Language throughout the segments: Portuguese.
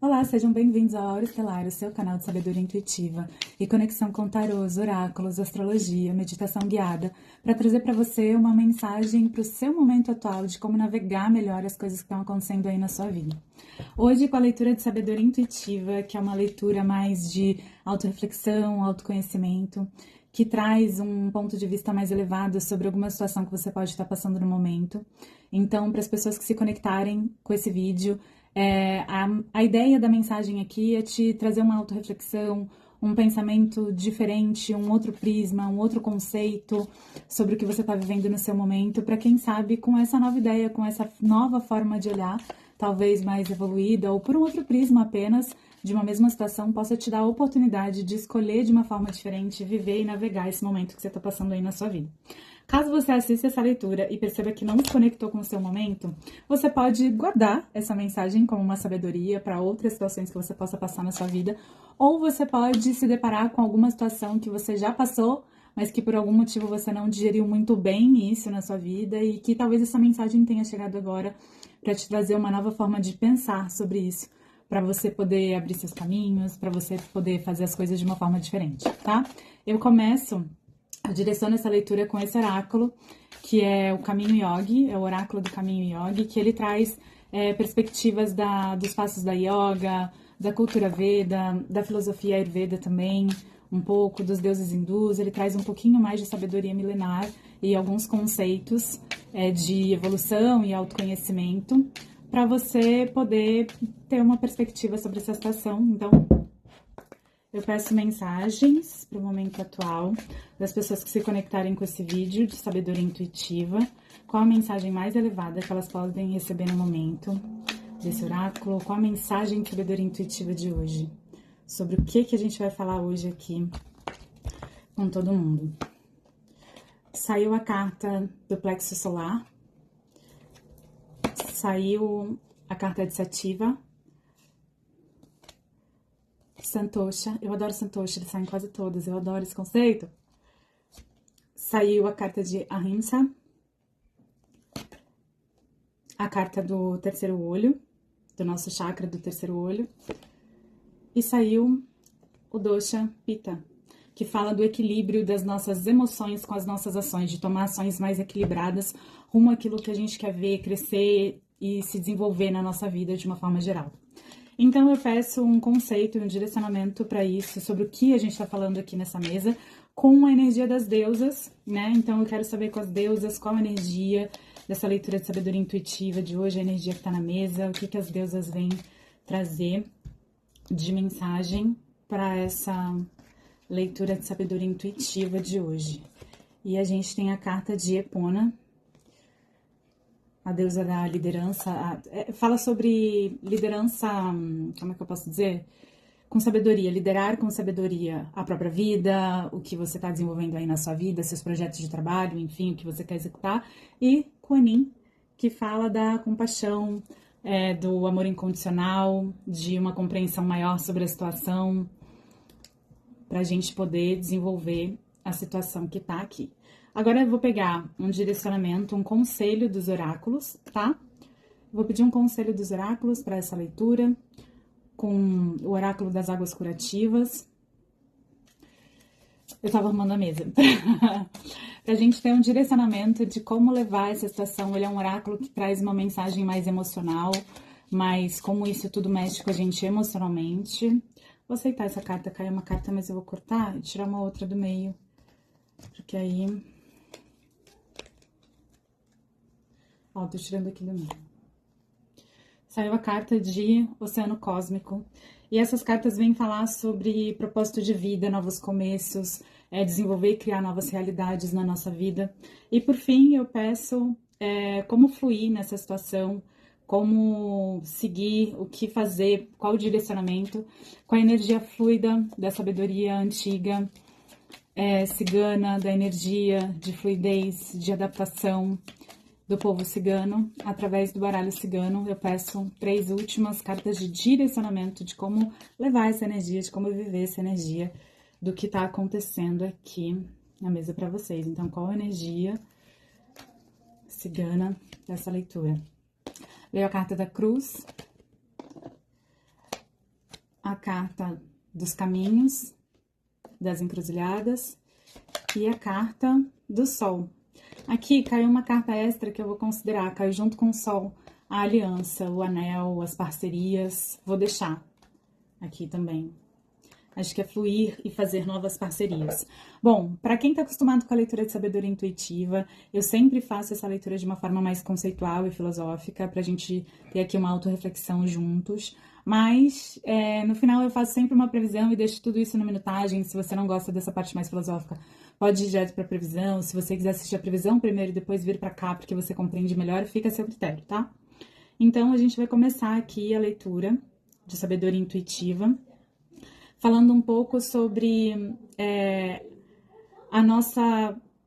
Olá, sejam bem-vindos ao Aura Estelar, o seu canal de sabedoria intuitiva e conexão com tarôs, oráculos, astrologia, meditação guiada, para trazer para você uma mensagem para o seu momento atual de como navegar melhor as coisas que estão acontecendo aí na sua vida. Hoje com a leitura de sabedoria intuitiva, que é uma leitura mais de autorreflexão, autoconhecimento, que traz um ponto de vista mais elevado sobre alguma situação que você pode estar passando no momento. Então, para as pessoas que se conectarem com esse vídeo, a ideia da mensagem aqui é te trazer uma autorreflexão, um pensamento diferente, um outro prisma, um outro conceito sobre o que você está vivendo no seu momento, para quem sabe com essa nova ideia, com essa nova forma de olhar, talvez mais evoluída ou por um outro prisma apenas, de uma mesma situação, possa te dar a oportunidade de escolher de uma forma diferente, viver e navegar esse momento que você está passando aí na sua vida. Caso você assista essa leitura e perceba que não se conectou com o seu momento, você pode guardar essa mensagem como uma sabedoria para outras situações que você possa passar na sua vida, ou você pode se deparar com alguma situação que você já passou, mas que por algum motivo você não digeriu muito bem isso na sua vida e que talvez essa mensagem tenha chegado agora para te trazer uma nova forma de pensar sobre isso, para você poder abrir seus caminhos, para você poder fazer as coisas de uma forma diferente, tá? Eu direciono essa leitura com esse oráculo, que é o Caminho Yogi, é o oráculo do Caminho Yogi, que ele traz perspectivas dos passos da yoga, da cultura Veda, da filosofia Ayurveda também, um pouco dos deuses hindus. Ele traz um pouquinho mais de sabedoria milenar e alguns conceitos de evolução e autoconhecimento, para você poder ter uma perspectiva sobre essa situação. Então, eu peço mensagens para o momento atual das pessoas que se conectarem com esse vídeo de sabedoria intuitiva. Qual a mensagem mais elevada que elas podem receber no momento desse oráculo? Qual a mensagem de sabedoria intuitiva de hoje? Sobre o que a gente vai falar hoje aqui com todo mundo. Saiu a carta do plexo solar. Saiu a carta de Sativa. Santosha, eu adoro Santosha, eles saem quase todas, eu adoro esse conceito. Saiu a carta de Ahimsa, a carta do terceiro olho, do nosso chakra do terceiro olho, e saiu o Dosha Pitta, que fala do equilíbrio das nossas emoções com as nossas ações, de tomar ações mais equilibradas rumo àquilo que a gente quer ver, crescer e se desenvolver na nossa vida de uma forma geral. Então, eu peço um conceito e um direcionamento para isso, sobre o que a gente está falando aqui nessa mesa, com a energia das deusas, né? Então, eu quero saber com as deusas qual a energia dessa leitura de sabedoria intuitiva de hoje, a energia que está na mesa, o que as deusas vêm trazer de mensagem para essa leitura de sabedoria intuitiva de hoje. E a gente tem a carta de Epona, a deusa da liderança, fala sobre liderança, como é que eu posso dizer? Com sabedoria, liderar com sabedoria a própria vida, o que você está desenvolvendo aí na sua vida, seus projetos de trabalho, enfim, o que você quer executar. E Kuan-Yin, que fala da compaixão, do amor incondicional, de uma compreensão maior sobre a situação, para a gente poder desenvolver a situação que está aqui. Agora eu vou pegar um direcionamento, um conselho dos oráculos, tá? Vou pedir um conselho dos oráculos para essa leitura, com o oráculo das águas curativas. Eu tava arrumando a mesa. Pra gente ter um direcionamento de como levar essa situação. Ele é um oráculo que traz uma mensagem mais emocional, mas como isso tudo mexe com a gente emocionalmente. Vou aceitar essa carta, caiu uma carta, mas eu vou cortar e tirar uma outra do meio, porque aí... Ó, tô tirando aqui do meio. Saiu a carta de Oceano Cósmico. E essas cartas vêm falar sobre propósito de vida, novos começos, desenvolver e criar novas realidades na nossa vida. E por fim, eu peço como fluir nessa situação, como seguir, o que fazer, qual o direcionamento, com a energia fluida da sabedoria antiga, cigana, da energia de fluidez, de adaptação do povo cigano. Através do baralho cigano, eu peço 3 últimas cartas de direcionamento de como levar essa energia, de como viver essa energia do que está acontecendo aqui na mesa para vocês. Então, qual a energia cigana dessa leitura? Veio a carta da cruz, a carta dos caminhos, das encruzilhadas e a carta do sol. Aqui caiu uma carta extra que eu vou considerar, caiu junto com o sol, a aliança, o anel, as parcerias, vou deixar aqui também. Acho que é fluir e fazer novas parcerias. Bom, para quem está acostumado com a leitura de sabedoria intuitiva, eu sempre faço essa leitura de uma forma mais conceitual e filosófica, para a gente ter aqui uma autorreflexão juntos. Mas, no final, eu faço sempre uma previsão e deixo tudo isso na minutagem. Se você não gosta dessa parte mais filosófica, pode ir direto para a previsão. Se você quiser assistir a previsão primeiro e depois vir para cá, porque você compreende melhor, fica a seu critério, tá? Então, a gente vai começar aqui a leitura de sabedoria intuitiva, falando um pouco sobre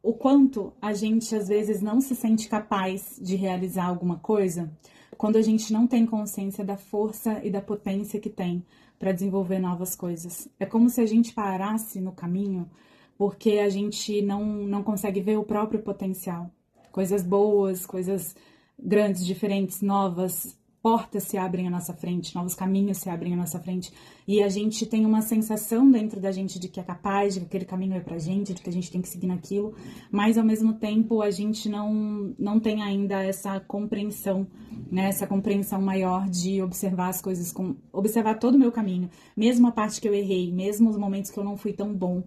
o quanto a gente às vezes não se sente capaz de realizar alguma coisa, quando a gente não tem consciência da força e da potência que tem para desenvolver novas coisas. É como se a gente parasse no caminho porque a gente não consegue ver o próprio potencial. Coisas boas, coisas grandes, diferentes, novas, portas se abrem à nossa frente, novos caminhos se abrem à nossa frente, e a gente tem uma sensação dentro da gente de que é capaz, de que aquele caminho é pra gente, de que a gente tem que seguir naquilo, mas ao mesmo tempo a gente não tem ainda essa compreensão, né, essa compreensão maior de observar as coisas, observar todo o meu caminho, mesmo a parte que eu errei, mesmo os momentos que eu não fui tão bom,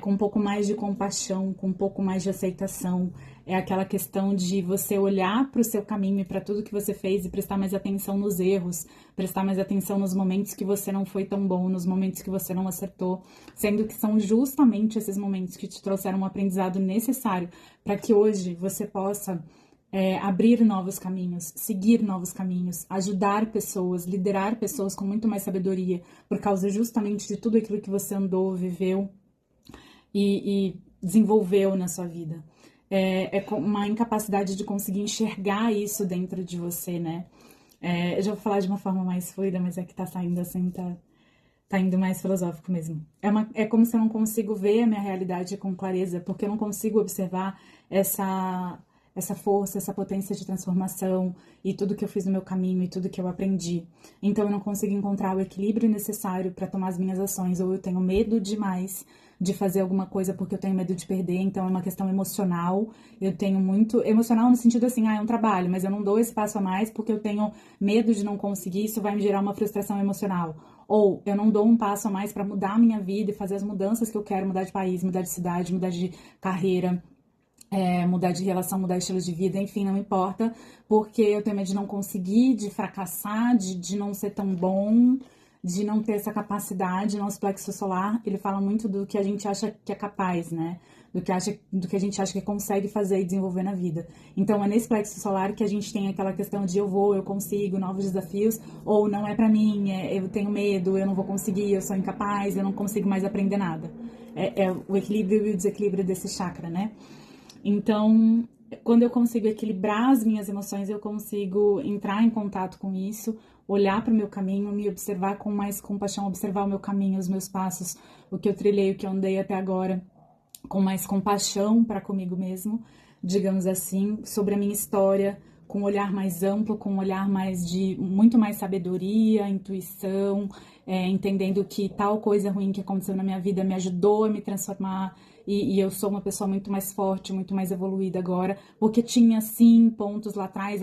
com um pouco mais de compaixão, com um pouco mais de aceitação. É aquela questão de você olhar para o seu caminho e para tudo que você fez e prestar mais atenção nos erros, prestar mais atenção nos momentos que você não foi tão bom, nos momentos que você não acertou, sendo que são justamente esses momentos que te trouxeram um aprendizado necessário para que hoje você possa abrir novos caminhos, seguir novos caminhos, ajudar pessoas, liderar pessoas com muito mais sabedoria, por causa justamente de tudo aquilo que você andou, viveu e desenvolveu na sua vida. É uma incapacidade de conseguir enxergar isso dentro de você, né? Eu já vou falar de uma forma mais fluida, mas é que tá saindo assim, tá indo mais filosófico mesmo. É como se eu não consigo ver a minha realidade com clareza, porque eu não consigo observar essa força, essa potência de transformação e tudo que eu fiz no meu caminho e tudo que eu aprendi. Então eu não consigo encontrar o equilíbrio necessário para tomar as minhas ações, ou eu tenho medo demais de fazer alguma coisa porque eu tenho medo de perder, então é uma questão emocional. Eu tenho muito emocional no sentido assim, é um trabalho, mas eu não dou esse passo a mais porque eu tenho medo de não conseguir, isso vai me gerar uma frustração emocional. Ou eu não dou um passo a mais para mudar a minha vida e fazer as mudanças que eu quero, mudar de país, mudar de cidade, mudar de carreira, mudar de relação, mudar de estilo de vida, enfim, não importa, porque eu tenho medo de não conseguir, de fracassar, de não ser tão bom, de não ter essa capacidade. Nosso plexo solar, ele fala muito do que a gente acha que é capaz, né? Do que a gente acha que consegue fazer e desenvolver na vida. Então, é nesse plexo solar que a gente tem aquela questão de eu consigo, novos desafios, ou não é pra mim, eu tenho medo, eu não vou conseguir, eu sou incapaz, eu não consigo mais aprender nada. É o equilíbrio e o desequilíbrio desse chakra, né? Então, quando eu consigo equilibrar as minhas emoções, eu consigo entrar em contato com isso, olhar para o meu caminho, me observar com mais compaixão, observar o meu caminho, os meus passos, o que eu trilhei, o que eu andei até agora, com mais compaixão para comigo mesmo, digamos assim, sobre a minha história, com um olhar mais amplo, com um olhar mais de muito mais sabedoria, intuição, entendendo que tal coisa ruim que aconteceu na minha vida me ajudou a me transformar e eu sou uma pessoa muito mais forte, muito mais evoluída agora, porque tinha sim pontos lá atrás,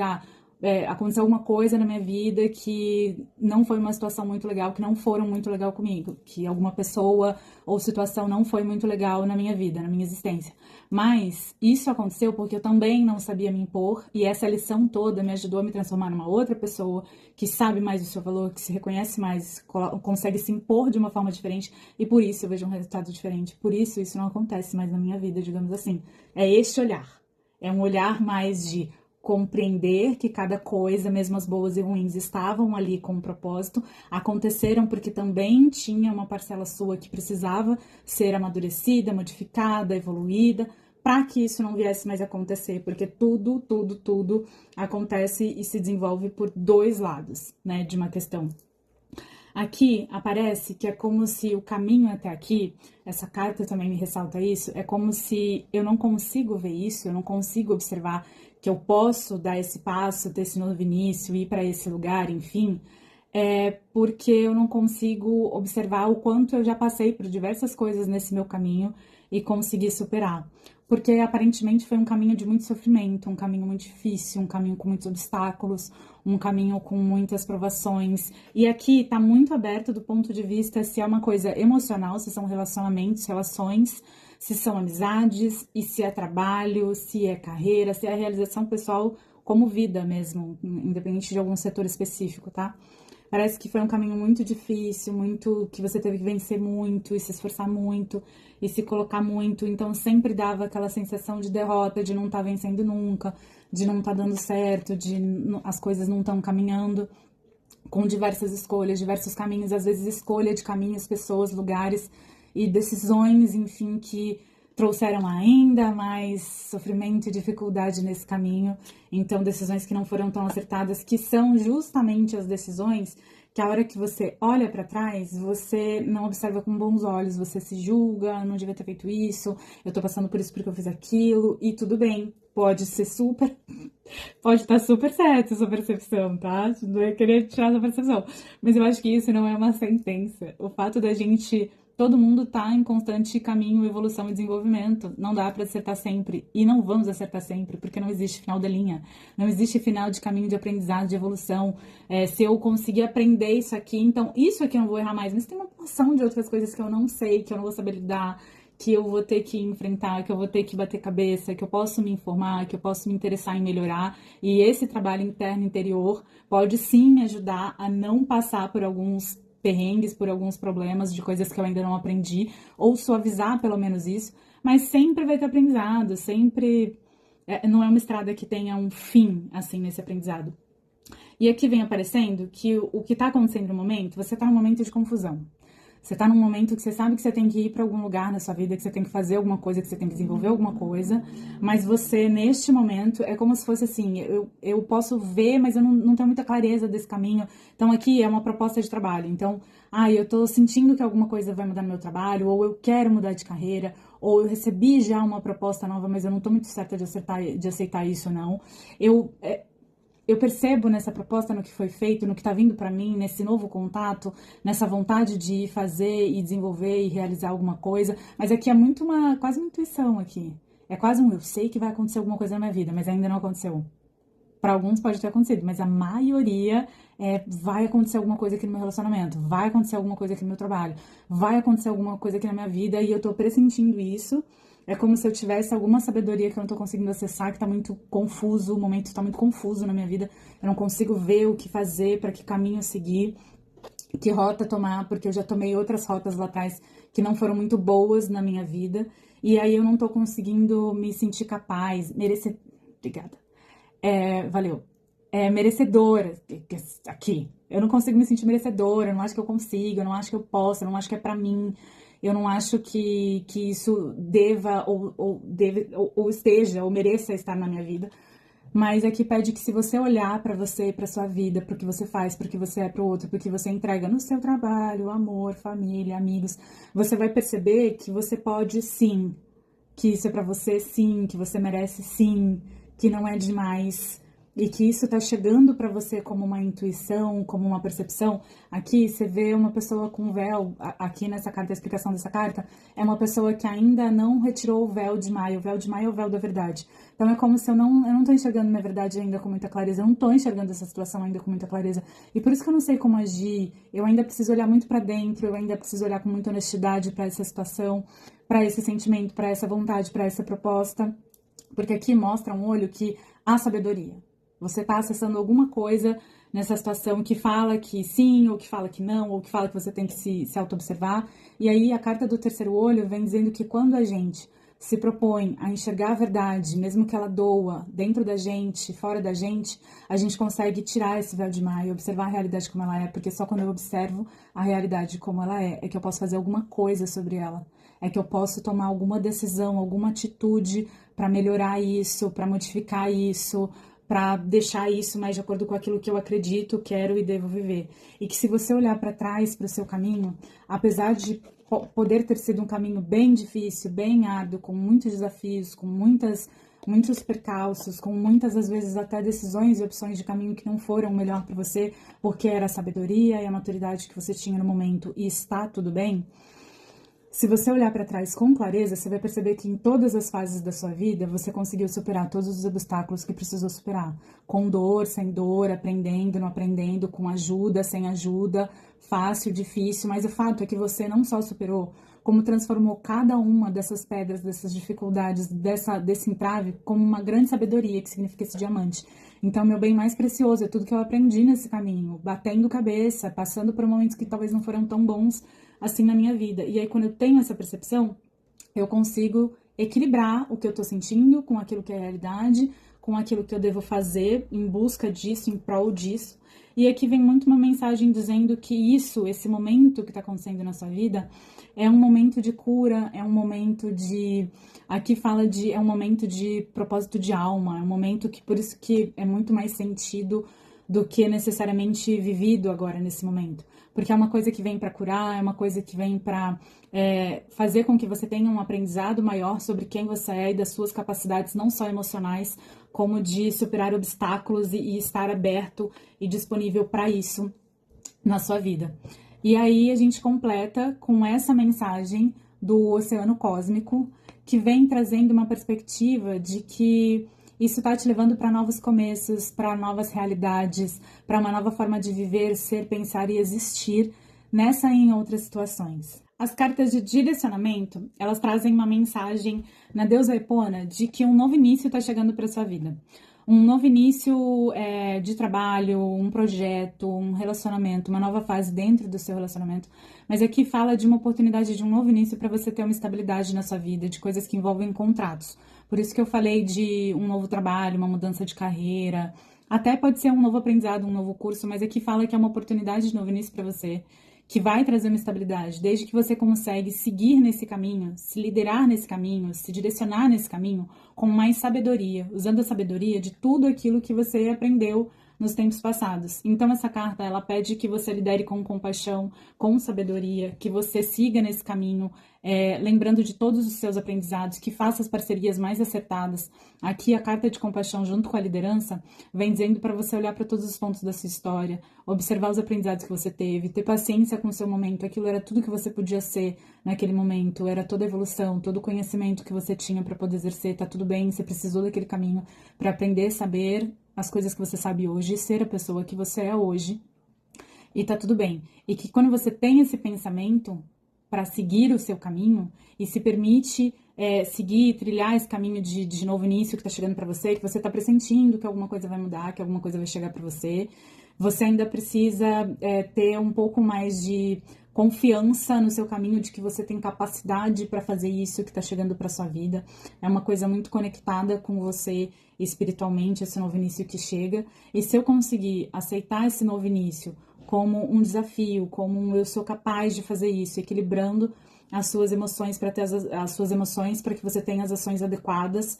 aconteceu alguma coisa na minha vida que não foi uma situação muito legal, que não foram muito legal comigo, que alguma pessoa ou situação não foi muito legal na minha vida, na minha existência. Mas isso aconteceu porque eu também não sabia me impor, e essa lição toda me ajudou a me transformar numa outra pessoa que sabe mais o seu valor, que se reconhece mais, consegue se impor de uma forma diferente, e por isso eu vejo um resultado diferente. Por isso não acontece mais na minha vida, digamos assim. É este olhar. É um olhar mais de compreender que cada coisa, mesmo as boas e ruins, estavam ali com um propósito, aconteceram porque também tinha uma parcela sua que precisava ser amadurecida, modificada, evoluída, para que isso não viesse mais a acontecer, porque tudo acontece e se desenvolve por dois lados, né, de uma questão. Aqui aparece que é como se o caminho até aqui, essa carta também me ressalta isso, é como se eu não consigo ver isso, eu não consigo observar que eu posso dar esse passo, ter esse novo início, ir para esse lugar, enfim, é porque eu não consigo observar o quanto eu já passei por diversas coisas nesse meu caminho e consegui superar. Porque aparentemente foi um caminho de muito sofrimento, um caminho muito difícil, um caminho com muitos obstáculos, um caminho com muitas provações. E aqui tá muito aberto do ponto de vista se é uma coisa emocional, se são relacionamentos, relações, se são amizades, e se é trabalho, se é carreira, se é realização pessoal como vida mesmo, independente de algum setor específico, tá? Parece que foi um caminho muito difícil, muito que você teve que vencer muito e se esforçar muito e se colocar muito. Então sempre dava aquela sensação de derrota, de não estar vencendo nunca, de não estar dando certo, as coisas não estão caminhando, com diversas escolhas, diversos caminhos, às vezes escolha de caminhos, pessoas, lugares e decisões, enfim, que trouxeram ainda mais sofrimento e dificuldade nesse caminho. Então, decisões que não foram tão acertadas, que são justamente as decisões que a hora que você olha para trás, você não observa com bons olhos, você se julga, não devia ter feito isso, eu tô passando por isso porque eu fiz aquilo, e tudo bem, pode ser super, pode estar super certo essa percepção, tá? Não é querer tirar essa percepção, mas eu acho que isso não é uma sentença. O fato da gente, todo mundo tá em constante caminho, evolução e desenvolvimento, não dá para acertar sempre, e não vamos acertar sempre, porque não existe final da linha, não existe final de caminho de aprendizado, de evolução. Se eu conseguir aprender isso aqui, então isso aqui eu não vou errar mais, mas tem uma porção de outras coisas que eu não sei, que eu não vou saber lidar, que eu vou ter que enfrentar, que eu vou ter que bater cabeça, que eu posso me informar, que eu posso me interessar em melhorar. E esse trabalho interno, interior, pode sim me ajudar a não passar por alguns perrengues, por alguns problemas de coisas que eu ainda não aprendi, ou suavizar pelo menos isso, mas sempre vai ter aprendizado, sempre não é uma estrada que tenha um fim, assim, nesse aprendizado. E aqui vem aparecendo que o que está acontecendo no momento, você está num momento de confusão. Você tá num momento que você sabe que você tem que ir para algum lugar na sua vida, que você tem que fazer alguma coisa, que você tem que desenvolver alguma coisa, mas você, neste momento, é como se fosse assim, eu posso ver, mas eu não tenho muita clareza desse caminho. Então aqui é uma proposta de trabalho. Então, eu tô sentindo que alguma coisa vai mudar no meu trabalho, ou eu quero mudar de carreira, ou eu recebi já uma proposta nova, mas eu não tô muito certa de aceitar isso ou não. Eu percebo nessa proposta, no que foi feito, no que está vindo para mim, nesse novo contato, nessa vontade de fazer e desenvolver e realizar alguma coisa, mas aqui é muito quase uma intuição aqui. É quase eu sei que vai acontecer alguma coisa na minha vida, mas ainda não aconteceu. Para alguns pode ter acontecido, mas a maioria vai acontecer alguma coisa aqui no meu relacionamento, vai acontecer alguma coisa aqui no meu trabalho, vai acontecer alguma coisa aqui na minha vida e eu tô pressentindo isso. É como se eu tivesse alguma sabedoria que eu não tô conseguindo acessar, que tá muito confuso, o momento tá muito confuso na minha vida. Eu não consigo ver o que fazer, para que caminho seguir, que rota tomar, porque eu já tomei outras rotas lá atrás que não foram muito boas na minha vida. E aí eu não tô conseguindo me sentir capaz, merecer. Obrigada. Valeu. Merecedora aqui. Eu não consigo me sentir merecedora, eu não acho que eu consigo, eu não acho que eu posso, eu não acho que é pra mim. Eu não acho que isso deva ou esteja ou mereça estar na minha vida. Mas aqui pede que se você olhar pra você, pra sua vida, pro que você faz, pro que você é pro outro, pro que você entrega no seu trabalho, amor, família, amigos, você vai perceber que você pode sim, que isso é pra você sim, que você merece sim, que não é demais e que isso tá chegando pra você como uma intuição, como uma percepção. Aqui você vê uma pessoa com véu, aqui nessa carta, a explicação dessa carta, é uma pessoa que ainda não retirou o véu de Maia. O véu de Maia é o véu da verdade. Então é como se eu não tô enxergando minha verdade ainda com muita clareza, eu não tô enxergando essa situação ainda com muita clareza. E por isso que eu não sei como agir, eu ainda preciso olhar muito pra dentro, eu ainda preciso olhar com muita honestidade pra essa situação, pra esse sentimento, pra essa vontade, pra essa proposta. Porque aqui mostra um olho que há sabedoria. Você está acessando alguma coisa nessa situação que fala que sim, ou que fala que não, ou que fala que você tem que se auto-observar. E aí a carta do terceiro olho vem dizendo que quando a gente se propõe a enxergar a verdade, mesmo que ela doa dentro da gente, fora da gente, a gente consegue tirar esse véu de Maia e observar a realidade como ela é, porque só quando eu observo a realidade como ela é que eu posso fazer alguma coisa sobre ela. É que eu posso tomar alguma decisão, alguma atitude para melhorar isso, para modificar isso, para deixar isso mais de acordo com aquilo que eu acredito, quero e devo viver. E que se você olhar para trás, para o seu caminho, apesar de poder ter sido um caminho bem difícil, bem árduo, com muitos desafios, com muitas muitos percalços, com muitas, às vezes, até decisões e opções de caminho que não foram o melhor para você, porque era a sabedoria e a maturidade que você tinha no momento e está tudo bem. Se você olhar para trás com clareza, você vai perceber que em todas as fases da sua vida, você conseguiu superar todos os obstáculos que precisou superar. Com dor, sem dor, aprendendo, não aprendendo, com ajuda, sem ajuda, fácil, difícil. Mas o fato é que você não só superou, como transformou cada uma dessas pedras, dessas dificuldades, desse entrave, como uma grande sabedoria, que significa esse diamante. Então, meu bem mais precioso é tudo que eu aprendi nesse caminho, batendo cabeça, passando por momentos que talvez não foram tão bons assim na minha vida. E aí, quando eu tenho essa percepção, eu consigo equilibrar o que eu tô sentindo com aquilo que é a realidade, com aquilo que eu devo fazer em busca disso, em prol disso. E aqui vem muito uma mensagem dizendo que isso, esse momento que tá acontecendo na sua vida, é um momento de cura, é um momento de... Aqui fala de... é um momento de propósito de alma, é um momento que, por isso que é muito mais sentido do que necessariamente vivido agora, nesse momento. Porque é uma coisa que vem para curar, é uma coisa que vem para fazer com que você tenha um aprendizado maior sobre quem você é e das suas capacidades, não só emocionais, como de superar obstáculos e estar aberto e disponível para isso na sua vida. E aí a gente completa com essa mensagem do Oceano Cósmico, que vem trazendo uma perspectiva de que isso está te levando para novos começos, para novas realidades, para uma nova forma de viver, ser, pensar e existir nessa e em outras situações. As cartas de direcionamento, elas trazem uma mensagem na deusa Epona de que um novo início está chegando para sua vida. Um novo início de trabalho, um projeto, um relacionamento, uma nova fase dentro do seu relacionamento. Mas aqui fala de uma oportunidade de um novo início para você ter uma estabilidade na sua vida, de coisas que envolvem contratos. Por isso que eu falei de um novo trabalho, uma mudança de carreira. Até pode ser um novo aprendizado, um novo curso, mas aqui fala que é uma oportunidade de novo início para você, que vai trazer uma estabilidade, desde que você consegue seguir nesse caminho, se liderar nesse caminho, se direcionar nesse caminho com mais sabedoria, usando a sabedoria de tudo aquilo que você aprendeu nos tempos passados. Então essa carta, ela pede que você lidere com compaixão, com sabedoria, que você siga nesse caminho, lembrando de todos os seus aprendizados, que faça as parcerias mais acertadas. Aqui a carta de compaixão junto com a liderança vem dizendo para você olhar para todos os pontos da sua história, observar os aprendizados que você teve, ter paciência com o seu momento. Aquilo era tudo que você podia ser naquele momento, era toda a evolução, todo o conhecimento que você tinha para poder exercer. Tá tudo bem, você precisou daquele caminho para aprender, saber as coisas que você sabe hoje, ser a pessoa que você é hoje, e tá tudo bem. E que quando você tem esse pensamento para seguir o seu caminho e se permite seguir, trilhar esse caminho de novo início que tá chegando para você, que você tá pressentindo que alguma coisa vai mudar, que alguma coisa vai chegar para você, você ainda precisa ter um pouco mais de confiança no seu caminho, de que você tem capacidade para fazer isso que está chegando para sua vida. É uma coisa muito conectada com você espiritualmente, esse novo início que chega. E se eu conseguir aceitar esse novo início como um desafio, como eu sou capaz de fazer isso, equilibrando as suas emoções para ter as suas emoções, para que você tenha as ações adequadas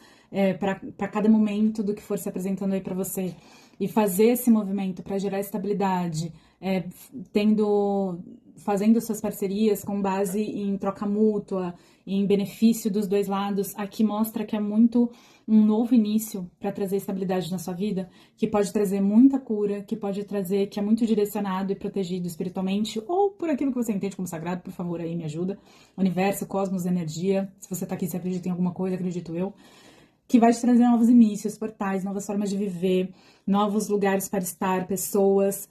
para cada momento do que for se apresentando aí para você, e fazer esse movimento para gerar estabilidade, fazendo suas parcerias com base em troca mútua, em benefício dos dois lados. Aqui mostra que é muito um novo início para trazer estabilidade na sua vida, que pode trazer muita cura, que pode trazer, que é muito direcionado e protegido espiritualmente, ou por aquilo que você entende como sagrado. Por favor, aí me ajuda. Universo, cosmos, energia. Se você tá aqui, se acredita em alguma coisa, acredito eu. Que vai te trazer novos inícios, portais, novas formas de viver, novos lugares para estar, pessoas.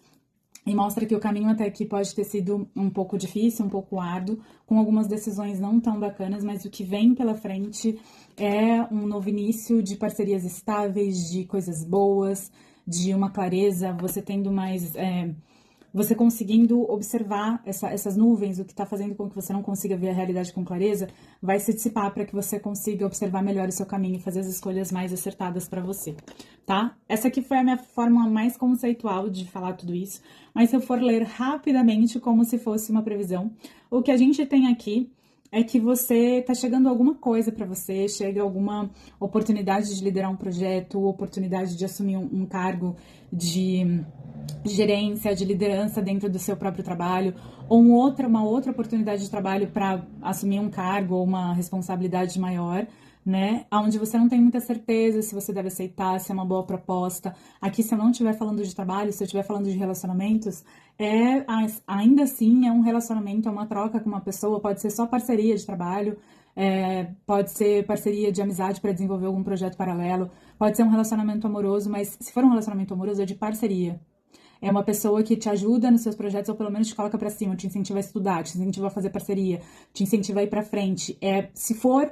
E mostra que o caminho até aqui pode ter sido um pouco difícil, um pouco árduo, com algumas decisões não tão bacanas, mas o que vem pela frente é um novo início de parcerias estáveis, de coisas boas, de uma clareza, você tendo mais... você conseguindo observar essas nuvens, o que está fazendo com que você não consiga ver a realidade com clareza, vai se dissipar para que você consiga observar melhor o seu caminho e fazer as escolhas mais acertadas para você, tá? Essa aqui foi a minha forma mais conceitual de falar tudo isso, mas se eu for ler rapidamente como se fosse uma previsão, o que a gente tem aqui é que você tá chegando alguma coisa para você, chega alguma oportunidade de liderar um projeto, oportunidade de assumir um cargo de gerência, de liderança dentro do seu próprio trabalho, ou uma outra oportunidade de trabalho para assumir um cargo ou uma responsabilidade maior, né? Onde você não tem muita certeza se você deve aceitar, se é uma boa proposta. Aqui, se eu não estiver falando de trabalho, se eu estiver falando de relacionamentos, ainda assim é um relacionamento, é uma troca com uma pessoa, pode ser só parceria de trabalho, pode ser parceria de amizade para desenvolver algum projeto paralelo, pode ser um relacionamento amoroso, mas se for um relacionamento amoroso, é de parceria. É uma pessoa que te ajuda nos seus projetos, ou pelo menos te coloca pra cima, te incentiva a estudar, te incentiva a fazer parceria, te incentiva a ir pra frente. Se for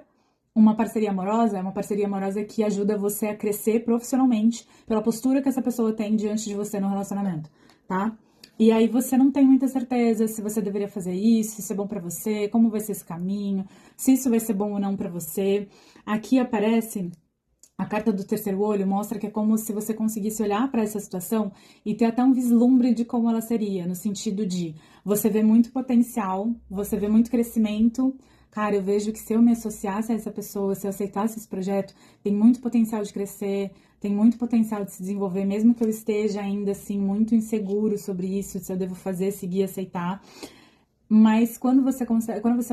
uma parceria amorosa, é uma parceria amorosa que ajuda você a crescer profissionalmente pela postura que essa pessoa tem diante de você no relacionamento, tá? E aí você não tem muita certeza se você deveria fazer isso, se isso é bom pra você, como vai ser esse caminho, se isso vai ser bom ou não pra você. Aqui aparece a carta do terceiro olho, mostra que é como se você conseguisse olhar para essa situação e ter até um vislumbre de como ela seria, no sentido de você vê muito potencial, você vê muito crescimento. Cara, eu vejo que se eu me associasse a essa pessoa, se eu aceitasse esse projeto, tem muito potencial de crescer, tem muito potencial de se desenvolver, mesmo que eu esteja ainda assim muito inseguro sobre isso, se eu devo fazer, seguir, aceitar. Mas quando você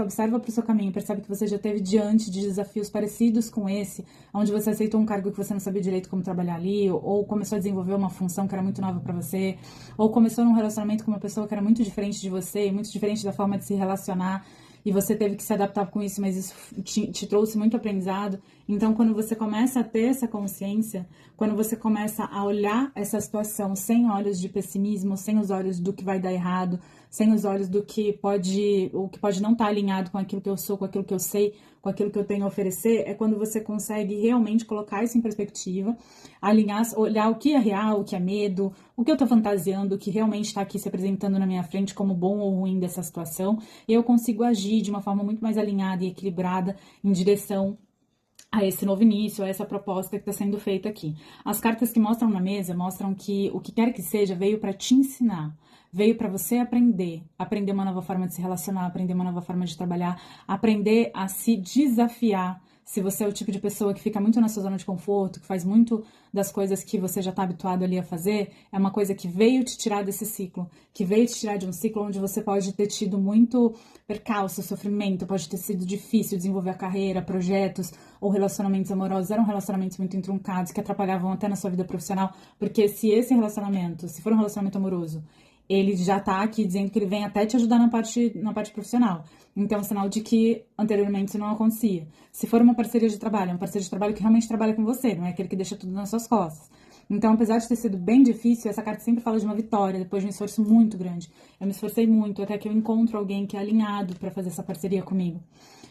observa para o seu caminho, percebe que você já teve diante de desafios parecidos com esse, onde você aceitou um cargo que você não sabia direito como trabalhar ali, ou começou a desenvolver uma função que era muito nova para você, ou começou num relacionamento com uma pessoa que era muito diferente de você, muito diferente da forma de se relacionar, e você teve que se adaptar com isso, mas isso te trouxe muito aprendizado. Então, quando você começa a ter essa consciência, quando você começa a olhar essa situação sem olhos de pessimismo, sem os olhos do que vai dar errado, sem os olhos do que o que pode não estar alinhado com aquilo que eu sou, com aquilo que eu sei, com aquilo que eu tenho a oferecer, é quando você consegue realmente colocar isso em perspectiva, alinhar, olhar o que é real, o que é medo, o que eu tô fantasiando, o que realmente está aqui se apresentando na minha frente como bom ou ruim dessa situação, e eu consigo agir de uma forma muito mais alinhada e equilibrada em direção a esse novo início, a essa proposta que está sendo feita aqui. As cartas que mostram na mesa mostram que o que quer que seja veio para te ensinar, veio para você aprender uma nova forma de se relacionar, aprender uma nova forma de trabalhar, aprender a se desafiar. Se você é o tipo de pessoa que fica muito na sua zona de conforto, que faz muito das coisas que você já está habituado ali a fazer, é uma coisa que veio te tirar desse ciclo, que veio te tirar de um ciclo onde você pode ter tido muito percalço, sofrimento, pode ter sido difícil desenvolver a carreira, projetos ou relacionamentos amorosos, eram relacionamentos muito entruncados, que atrapalhavam até na sua vida profissional, porque se esse relacionamento, se for um relacionamento amoroso, ele já tá aqui dizendo que ele vem até te ajudar na parte profissional. Então, é um sinal de que anteriormente isso não acontecia. Se for uma parceria de trabalho, é uma parceria de trabalho que realmente trabalha com você, não é aquele que deixa tudo nas suas costas. Então, apesar de ter sido bem difícil, essa carta sempre fala de uma vitória, depois de um esforço muito grande. Eu me esforcei muito até que eu encontro alguém que é alinhado para fazer essa parceria comigo.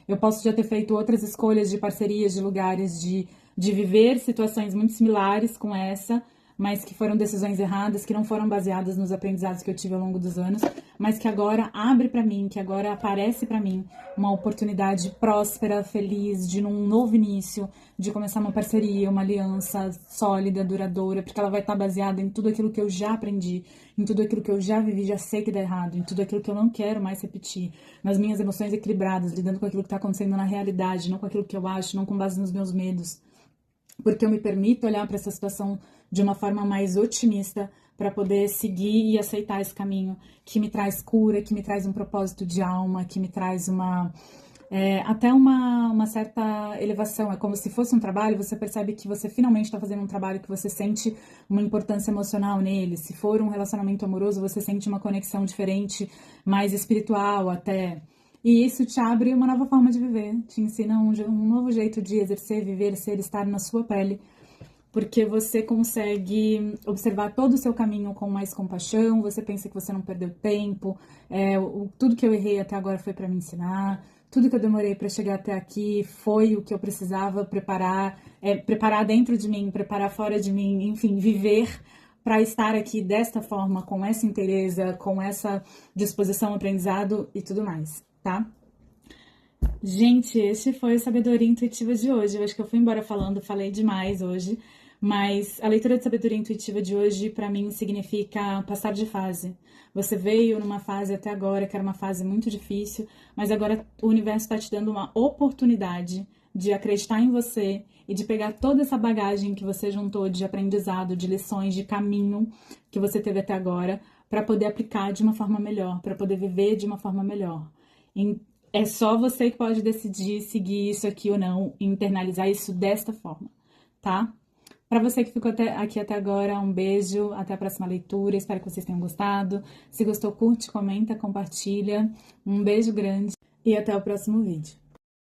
Eu posso já ter feito outras escolhas de parcerias, de lugares, de viver situações muito similares com essa, mas que foram decisões erradas, que não foram baseadas nos aprendizados que eu tive ao longo dos anos, mas que agora abre para mim, que agora aparece para mim uma oportunidade próspera, feliz, de num novo início, de começar uma parceria, uma aliança sólida, duradoura, porque ela vai estar baseada em tudo aquilo que eu já aprendi, em tudo aquilo que eu já vivi, já sei que dá errado, em tudo aquilo que eu não quero mais repetir, nas minhas emoções equilibradas, lidando com aquilo que está acontecendo na realidade, não com aquilo que eu acho, não com base nos meus medos, porque eu me permito olhar para essa situação de uma forma mais otimista para poder seguir e aceitar esse caminho que me traz cura, que me traz um propósito de alma, que me traz até uma certa elevação. É como se fosse um trabalho, você percebe que você finalmente está fazendo um trabalho que você sente uma importância emocional nele. Se for um relacionamento amoroso, você sente uma conexão diferente, mais espiritual até. E isso te abre uma nova forma de viver, te ensina um novo jeito de exercer, viver, ser, estar na sua pele, porque você consegue observar todo o seu caminho com mais compaixão, você pensa que você não perdeu tempo, tudo que eu errei até agora foi para me ensinar, tudo que eu demorei para chegar até aqui foi o que eu precisava preparar, preparar dentro de mim, preparar fora de mim, enfim, viver para estar aqui desta forma, com essa inteireza, com essa disposição, aprendizado e tudo mais, tá? Gente, este foi o Sabedoria Intuitiva de hoje. Eu acho que eu fui embora falei demais hoje, mas a leitura de Sabedoria Intuitiva de hoje, para mim, significa passar de fase. Você veio numa fase até agora, que era uma fase muito difícil, mas agora o universo está te dando uma oportunidade de acreditar em você e de pegar toda essa bagagem que você juntou de aprendizado, de lições, de caminho que você teve até agora, para poder aplicar de uma forma melhor, para poder viver de uma forma melhor. É só você que pode decidir seguir isso aqui ou não, e internalizar isso desta forma, tá? Para você que ficou aqui até agora, um beijo, até a próxima leitura, espero que vocês tenham gostado. Se gostou, curte, comenta, compartilha. Um beijo grande e até o próximo vídeo.